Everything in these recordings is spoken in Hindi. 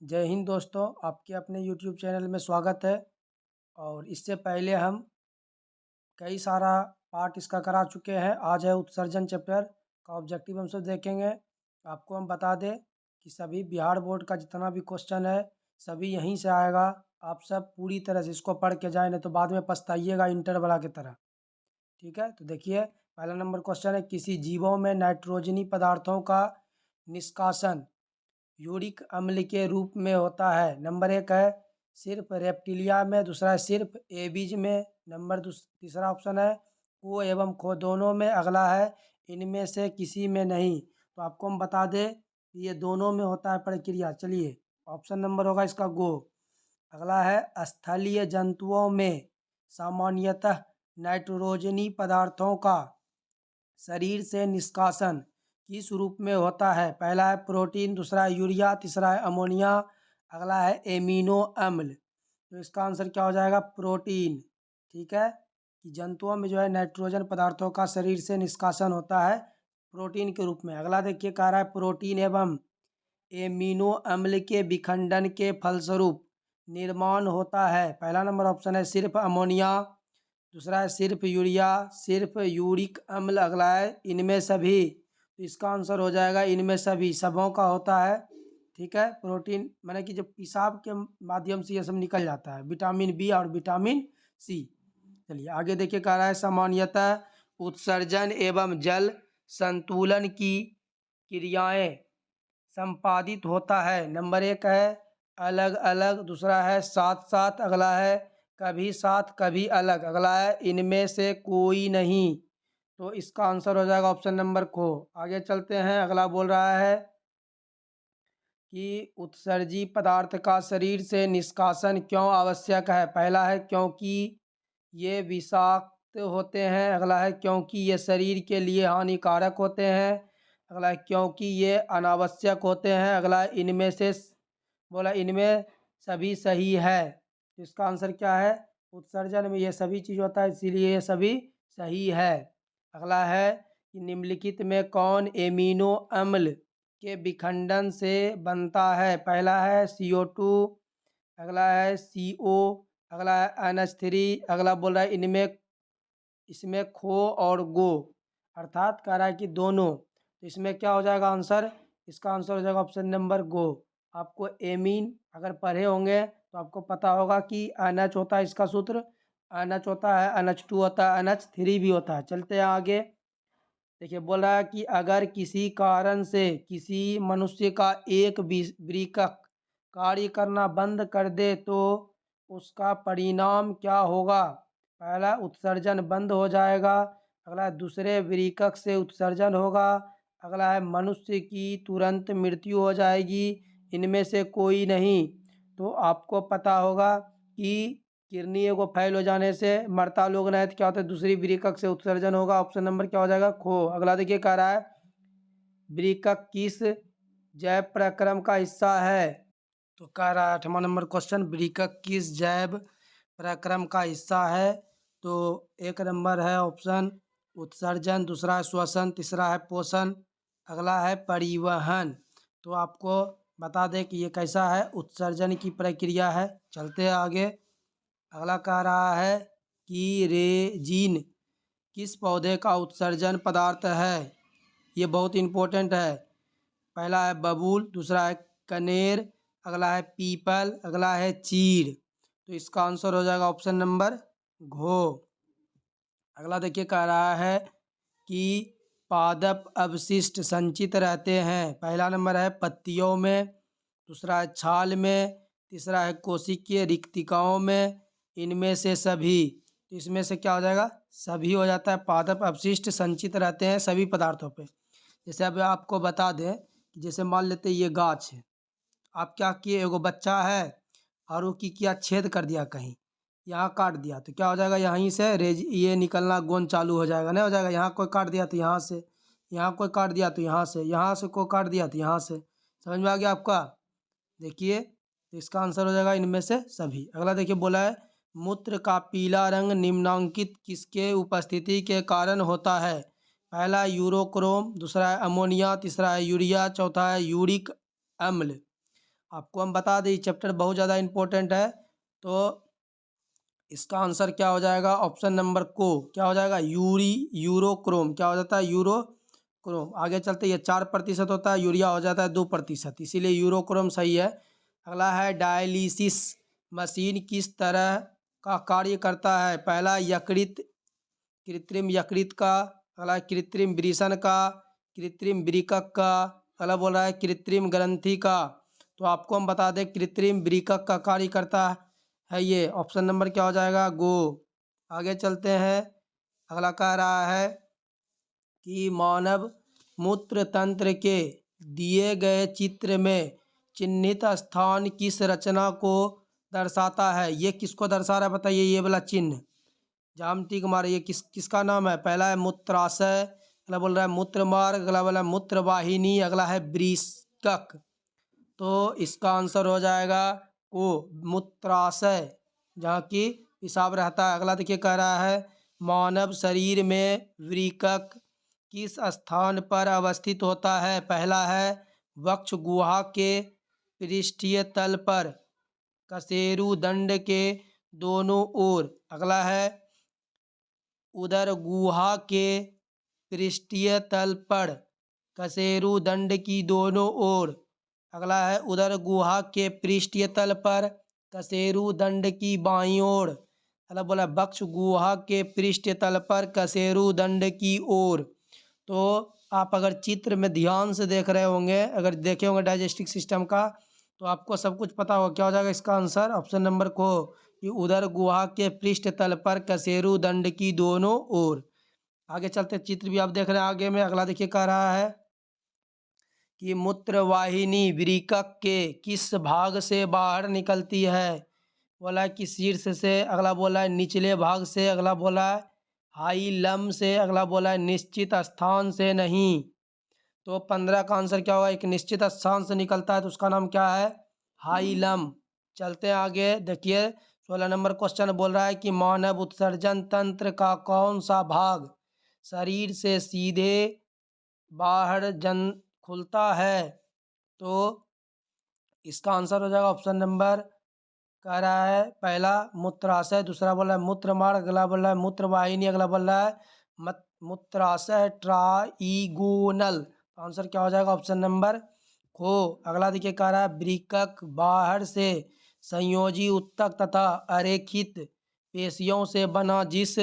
जय हिंद दोस्तों, आपके अपने यूट्यूब चैनल में स्वागत है। और इससे पहले हम कई सारा पार्ट इसका करा चुके हैं। आज है उत्सर्जन चैप्टर का ऑब्जेक्टिव हम सब देखेंगे। आपको हम बता दें कि सभी बिहार बोर्ड का जितना भी क्वेश्चन है सभी यहीं से आएगा। आप सब पूरी तरह से इसको पढ़ के जाए, नहीं तो बाद में पछताइएगा इंटर वाला की तरह। ठीक है, तो देखिए पहला नंबर क्वेश्चन है, किसी जीवों में नाइट्रोजनी पदार्थों का निष्कासन यूरिक अम्ल के रूप में होता है। नंबर एक है सिर्फ रेप्टिलिया में, दूसरा है सिर्फ एबीज में, तीसरा ऑप्शन है को एवं खो दोनों में, अगला है इनमें से किसी में नहीं। तो आपको हम बता दें कि ये दोनों में होता है प्रक्रिया। चलिए, ऑप्शन नंबर होगा इसका गो। अगला है स्थलीय जंतुओं में सामान्यतः नाइट्रोजनी पदार्थों का शरीर से निष्कासन किस रूप में होता है। पहला है प्रोटीन, दूसरा है यूरिया, तीसरा है अमोनिया, अगला है एमिनो अम्ल। तो इसका आंसर क्या हो जाएगा? प्रोटीन। ठीक है, कि जंतुओं में जो है नाइट्रोजन पदार्थों का शरीर से निष्कासन होता है प्रोटीन के रूप में। अगला देखिए, कह रहा है प्रोटीन एवं एमिनो अम्ल के विखंडन के फलस्वरूप निर्माण होता है। पहला नंबर ऑप्शन है सिर्फ अमोनिया, दूसरा है सिर्फ यूरिया, सिर्फ यूरिक अम्ल, अगला है इनमें सभी। तो इसका आंसर हो जाएगा इनमें सभी, सबों का होता है। ठीक है, प्रोटीन माने कि जब पेशाब के माध्यम से ये सब निकल जाता है, विटामिन बी और विटामिन सी। चलिए आगे देखिए, कह रहा है सामान्यतः उत्सर्जन एवं जल संतुलन की क्रियाएं संपादित होता है। नंबर एक है अलग अलग, दूसरा है साथ साथ, अगला है कभी साथ कभी अलग, अगला है इनमें से कोई नहीं। तो इसका आंसर हो जाएगा ऑप्शन नंबर को। आगे चलते हैं, अगला बोल रहा है कि उत्सर्जी पदार्थ का शरीर से निष्कासन क्यों आवश्यक है। पहला है क्योंकि ये विषाक्त होते हैं, अगला है क्योंकि ये शरीर के लिए हानिकारक होते हैं, अगला है क्योंकि ये अनावश्यक होते हैं, अगला है इनमें से बोला इनमें सभी सही है। तो इसका आंसर क्या है? उत्सर्जन में ये सभी चीज़ होता है, इसीलिए ये सभी सही है। अगला है कि निम्नलिखित में कौन एमिनो अम्ल के विखंडन से बनता है। पहला है CO2, अगला है CO, अगला है NH3, अगला बोल रहा है इनमें इसमें खो और गो, अर्थात कह रहा है कि दोनों। तो इसमें क्या हो जाएगा आंसर? इसका आंसर हो जाएगा ऑप्शन नंबर गो। आपको एमीन अगर पढ़े होंगे तो आपको पता होगा कि NH होता है इसका सूत्र, NH होता है, NH2 होता है, NH3 भी होता है। चलते हैं आगे। देखिए बोल रहा है कि अगर किसी कारण से किसी मनुष्य का एक वृक्क कार्य करना बंद कर दे तो उसका परिणाम क्या होगा। पहला उत्सर्जन बंद हो जाएगा, अगला दूसरे वृक्क से उत्सर्जन होगा, अगला है मनुष्य की तुरंत मृत्यु हो जाएगी, इनमें से कोई नहीं। तो आपको पता होगा कि किडनी एगो फेल हो जाने से मरता लोग नहीं, तो क्या होता है दूसरी वृक्क से उत्सर्जन होगा। ऑप्शन नंबर क्या हो जाएगा? खो। अगला देखिए, कह रहा है वृक्क किस जैव प्रक्रम का हिस्सा है। तो कह रहा है 8वां नंबर क्वेश्चन, वृक्क किस जैव प्रक्रम का हिस्सा है। तो एक नंबर है ऑप्शन उत्सर्जन, दूसरा है श्वसन, तीसरा है पोषण, अगला है परिवहन। तो आपको बता दें कि ये कैसा है, उत्सर्जन की प्रक्रिया है। चलते हैं आगे। अगला कह रहा है कि रेजिन किस पौधे का उत्सर्जन पदार्थ है। ये बहुत इम्पोर्टेंट है। पहला है बबूल, दूसरा है कनेर, अगला है पीपल, अगला है चीड़। तो इसका आंसर हो जाएगा ऑप्शन नंबर घो। अगला देखिए, कह रहा है कि पादप अवशिष्ट संचित रहते हैं। पहला नंबर है पत्तियों में, दूसरा है छाल में, तीसरा है कोशिकीय रिक्तिकाओं में, इनमें से सभी। तो इसमें से क्या हो जाएगा? सभी हो जाता है। पादप अवशिष्ट संचित रहते हैं सभी पदार्थों पे। जैसे अब आपको बता दें कि जैसे मान लेते हैं ये गाछ है, आप क्या किए, एगो बच्चा है और वो की किया, छेद कर दिया कहीं, यहाँ काट दिया, तो क्या हो जाएगा? यहीं से ये निकलना गोंद चालू हो जाएगा, नहीं हो जाएगा? यहाँ कोई काट दिया तो यहाँ से, यहाँ कोई काट दिया तो यहाँ से, यहाँ से कोई काट दिया तो यहाँ से। समझ में आ गया आपका? देखिए, तो इसका आंसर हो जाएगा इनमें से सभी। अगला देखिए, बोला है मूत्र का पीला रंग निम्नांकित किसके उपस्थिति के कारण होता है। पहला यूरोक्रोम, दूसरा है अमोनिया, तीसरा है यूरिया, चौथा है यूरिक अम्ल। आपको हम बता दें चैप्टर बहुत ज़्यादा इम्पोर्टेंट है। तो इसका आंसर क्या हो जाएगा, ऑप्शन नंबर को क्या हो जाएगा, यूरोक्रोम। क्या हो जाता है, यूरोक्रोम। आगे चलते ये 4% होता है, यूरिया हो जाता है 2%, इसीलिए यूरोक्रोम सही है। अगला है डायलिसिस मशीन किस तरह का कार्य करता है। पहला यकृत, कृत्रिम यकृत का। अगला कृत्रिम वृषण का, कृत्रिम वृकक का। अगला बोल रहा है कृत्रिम ग्रंथि का। तो आपको हम बता दें कृत्रिम वृकक का कार्य करता है ये। ऑप्शन नंबर क्या हो जाएगा, गो। आगे चलते हैं। अगला कह रहा है कि मानव मूत्र तंत्र के दिए गए चित्र में चिन्हित स्थान किस रचना को दर्शाता है। ये किसको दर्शा रहा है बताइए, ये वाला चिन्ह जामटी कुमार, ये किसका नाम है। पहला है मूत्राशय, अगला बोल रहा है मूत्र मार्ग, अगला बोला मूत्र वाहिनी, अगला है वृषकक। तो इसका आंसर हो जाएगा को मूत्राशय, जहाँ की पेशाब रहता है। अगला देखिए कह रहा है मानव शरीर में वृकक किस स्थान पर अवस्थित होता है। पहला है वक्ष गुहा के पृष्ठीय तल पर, कशेरु दंड के दोनों ओर। अगला है उदर गुहा के पृष्ठीय तल पर, कशेरु दंड की दोनों ओर। अगला है उदर गुहा के पृष्ठीय तल पर, कशेरु दंड की बाईं ओर। अगला बोला वक्ष गुहा के पृष्ठीय तल पर, कशेरु दंड की ओर। तो आप अगर चित्र में ध्यान से देख रहे होंगे, अगर देखे होंगे डाइजेस्टिक सिस्टम का, तो आपको सब कुछ पता होगा। क्या हो जाएगा इसका आंसर, ऑप्शन नंबर को कि उदर गुहा के पृष्ठ तल पर, कशेरु दंड की दोनों ओर। आगे चलते, चित्र भी आप देख रहे हैं आगे में। अगला देखिए कह रहा है कि मूत्रवाहिनी वृकक के किस भाग से बाहर निकलती है। बोला है कि शीर्ष से, अगला बोला है निचले भाग से, अगला बोला है हाइलम से, अगला बोला है निश्चित स्थान से नहीं। तो 15 का आंसर क्या होगा, एक निश्चित स्थान से निकलता है तो उसका नाम क्या है, हाइलम। चलते हैं आगे, देखिए 16 नंबर क्वेश्चन बोल रहा है कि मानव उत्सर्जन तंत्र का कौन सा भाग शरीर से सीधे बाहर खुलता है। तो इसका आंसर हो जाएगा ऑप्शन नंबर, कह रहा है पहला मूत्राशय, दूसरा बोल रहा है मूत्र मार्ग, अगला बोल रहा है मूत्र वाहिनी, अगला बोल रहा है मूत्राशय ट्राइगोनल। तो आंसर क्या हो जाएगा, ऑप्शन नंबर खो। अगला देखिए कह रहा है वृकक बाहर से संयोजी उत्तक तथा अरेखित पेशियों से बना जिस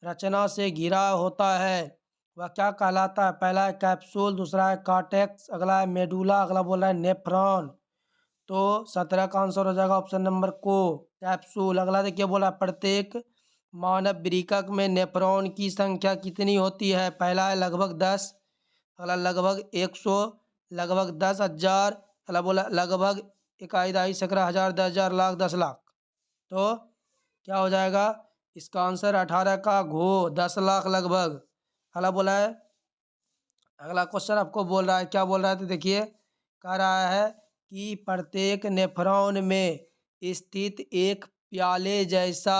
रचना से घिरा होता है वह क्या कहलाता है। पहला है कैप्सूल, दूसरा है कार्टेक्स, अगला है मेडुला, अगला बोल रहा है नेफ्रॉन। तो 17 का आंसर हो जाएगा ऑप्शन नंबर को कैप्सूल। अगला देखिए बोला प्रत्येक मानव वृकक में नेफ्रॉन की संख्या कितनी होती है। पहला है लगभग 10, अगला लगभग 100, लगभग 10,000, अगला बोला लगभग इकाई दहाई सैकड़ा हज़ार 10,000 लाख 10 लाख। तो क्या हो जाएगा इसका आंसर 18 का घो 10 लाख लगभग। अगला बोला है, अगला क्वेश्चन आपको बोल रहा है, क्या बोल रहा है तो देखिए कह रहा है कि प्रत्येक नेफ्रॉन में स्थित एक प्याले जैसा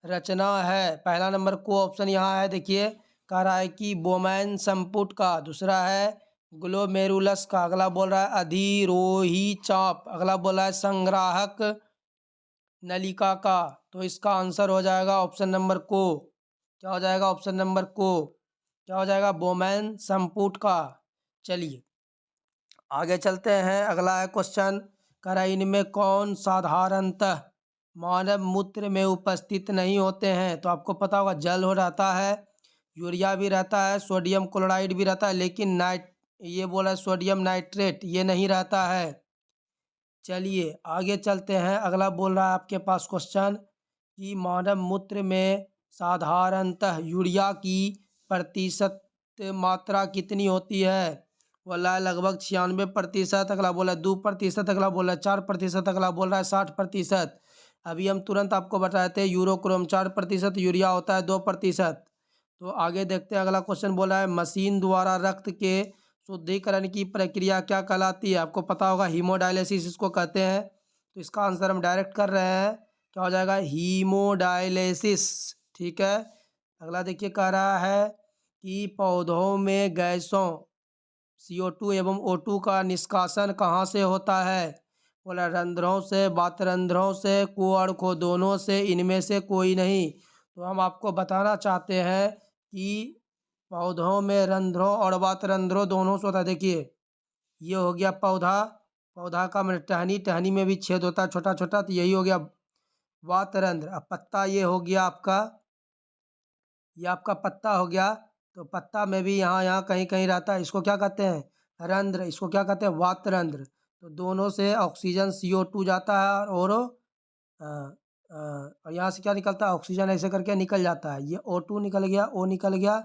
रचना है। पहला नंबर को ऑप्शन यहाँ है, देखिए कह रहा है कि बोमैन संपुट का, दूसरा है ग्लोमेरुलस का, अगला बोल रहा है अधिरोही चाप, अगला बोला है संग्राहक नलिका का। तो इसका आंसर हो जाएगा ऑप्शन नंबर को, क्या हो जाएगा ऑप्शन नंबर को, क्या हो जाएगा बोमैन संपुट का। चलिए आगे चलते हैं, अगला है क्वेश्चन कह रहा है इनमें कौन साधारणतः मानव मूत्र में उपस्थित नहीं होते हैं। तो आपको पता होगा जल हो रहता है, यूरिया भी रहता है, सोडियम क्लोराइड भी रहता है, लेकिन ये बोला है सोडियम नाइट्रेट ये नहीं रहता है। चलिए आगे चलते हैं, अगला बोल रहा है आपके पास क्वेश्चन कि मानव मूत्र में साधारणतः यूरिया की प्रतिशत मात्रा कितनी होती है। बोला है लगभग 96%, अगला बोला 2%, अगला बोला 4%, अगला बोल रहा है 60%। अभी हम तुरंत आपको बताते हैं यूरोक्रोम 4%, यूरिया होता है 2%। तो आगे देखते हैं, अगला क्वेश्चन बोला है मशीन द्वारा रक्त के शुद्धिकरण की प्रक्रिया क्या कहलाती है। आपको पता होगा हीमोडायलिसिस इसको कहते हैं। तो इसका आंसर हम डायरेक्ट कर रहे हैं, क्या हो जाएगा हीमोडायलिसिस। ठीक है, अगला देखिए कह रहा है कि पौधों में गैसों CO2 एवं O2 का निष्कासन कहाँ से होता है। बोला रंध्रों से, वातरंध्रों से, को और खो दोनों से, इनमें से कोई नहीं। तो हम आपको बताना चाहते हैं कि पौधों में रंध्रों और वातरंध्रों दोनों से होता है। देखिए ये हो गया पौधा, पौधा का मतलब टहनी, टहनी में भी छेद होता है छोटा छोटा, तो यही हो गया वातरंध्र। अब पत्ता ये हो गया आपका, ये आपका पत्ता हो गया, तो पत्ता में भी यहाँ यहाँ कहीं कहीं रहता है, इसको क्या कहते हैं रंध्र, इसको क्या कहते हैं वातरंध्र। तो दोनों से ऑक्सीजन CO2 जाता है और और यहाँ से क्या निकलता है ऑक्सीजन, ऐसे करके निकल जाता है। ये O2 निकल गया, O निकल गया,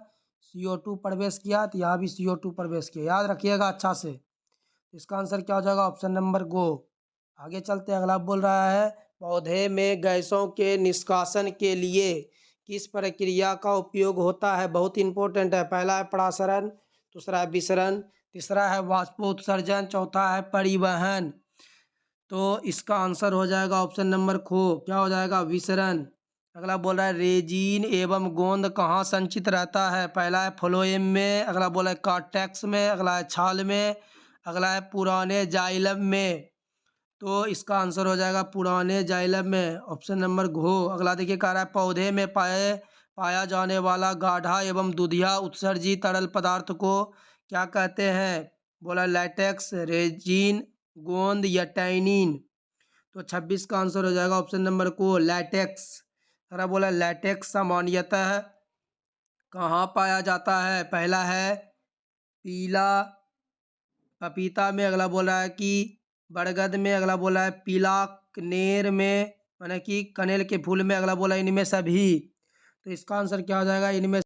CO2 प्रवेश किया, तो यहाँ भी CO2 प्रवेश किया, याद रखिएगा अच्छा से। इसका आंसर क्या हो जाएगा ऑप्शन नंबर गो। आगे चलते हैं, अगला बोल रहा है पौधे में गैसों के निष्कासन के लिए किस प्रक्रिया का उपयोग होता है। बहुत इंपॉर्टेंट है। पहला है परासरण, दूसरा है विसरण, तीसरा है वाष्पोत्सर्जन, चौथा है परिवहन। तो इसका आंसर हो जाएगा ऑप्शन नंबर खो, क्या हो जाएगा विसरण। अगला बोल रहा है रेजिन एवं गोंद कहाँ संचित रहता है। पहला है फ्लोएम में, अगला बोला है कॉर्टेक्स में, अगला है छाल में, अगला है पुराने जाइलम में। तो इसका आंसर हो जाएगा पुराने जाइलम में, ऑप्शन नंबर घो। अगला देखिए कह रहा है पौधे में पाया जाने वाला गाढ़ा एवं दुधिया उत्सर्जित तरल पदार्थ को क्या कहते हैं। बोला लैटेक्स, रेजिन, गोंद या टैनिन। तो 26 का आंसर हो जाएगा ऑप्शन नंबर को लैटेक्स। अगर बोला लैटेक्स सामान्यतः कहाँ पाया जाता है। पहला है पीला पपीता में, अगला बोल रहा है कि बरगद में, अगला बोला है पीला कनेर में, माने कि कनेल के फूल में, अगला बोला इनमें सभी। तो इसका आंसर क्या हो जाएगा इनमें